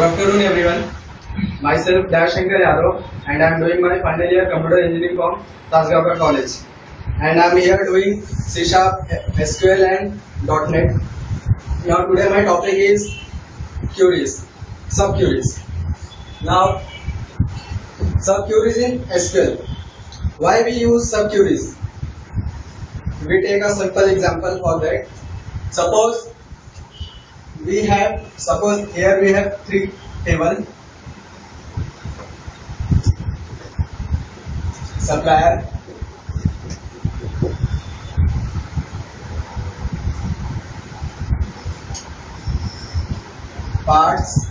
Good afternoon everyone. Myself Dayashankar Yadav and I am doing my final year computer engineering from Tasgapur College. And I am here doing C#, SQL and .NET. Now today my topic is queries, subqueries. Now subqueries in SQL. Why we use subqueries? We take a simple example for that. Suppose here we have three tables: supplier, parts,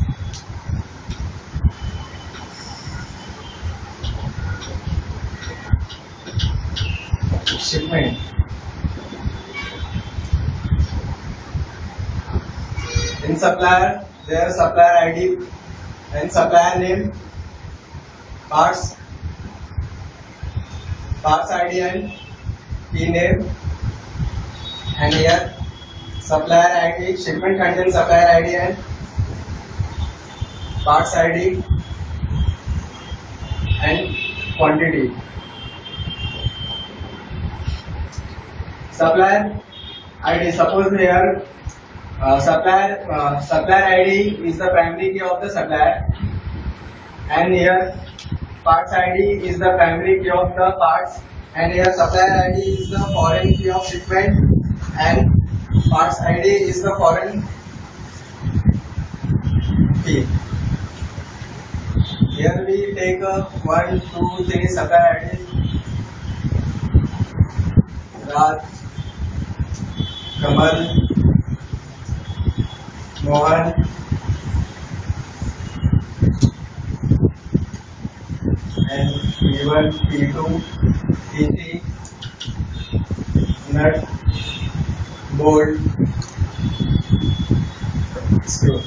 shipment. In supplier, there is supplier ID and supplier name, parts ID and P name, and here supplier ID, shipment contains supplier ID and parts ID and quantity. Supplier ID, suppose here supplier ID is the primary key of the supplier, and here parts ID is the primary key of the parts, and here supplier ID is the foreign key of shipment, and parts ID is the foreign key. Here we take 1, 2, 3 supplier IDs: Raj, Kamal, Mohan, and P1, P2, P3, nut, bolt, screw.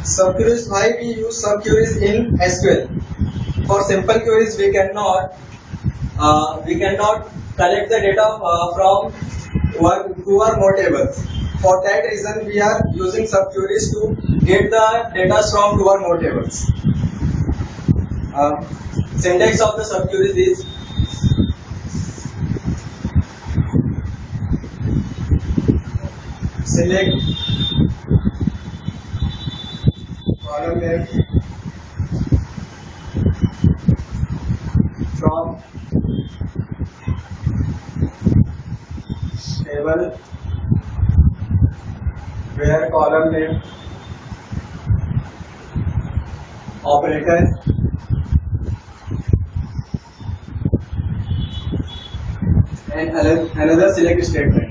Subqueries. Why we use subqueries in SQL? For simple queries we cannot collect the data from two or more tables. For that reason we are using subqueries to get the data from two or more tables. Syntax of the subqueries is: select column name from table where column name operator and another select statement.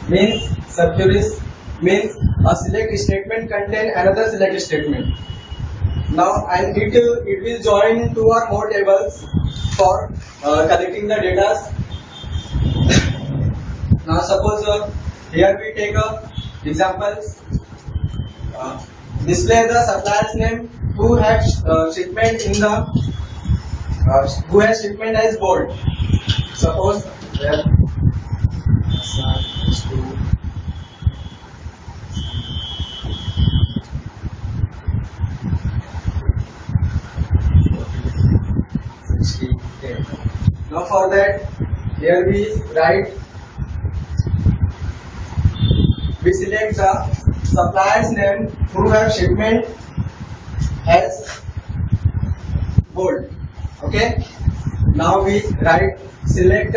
Means subqueries means a select statement contain another select statement. Now and it will join two or more tables for collecting the data. Now suppose here we take examples. Display the supplier's name who has shipment in the who has shipment as bold. Suppose there Now for that, here we write, we select the supplier's name who have shipment as bold. Okay. Now we write select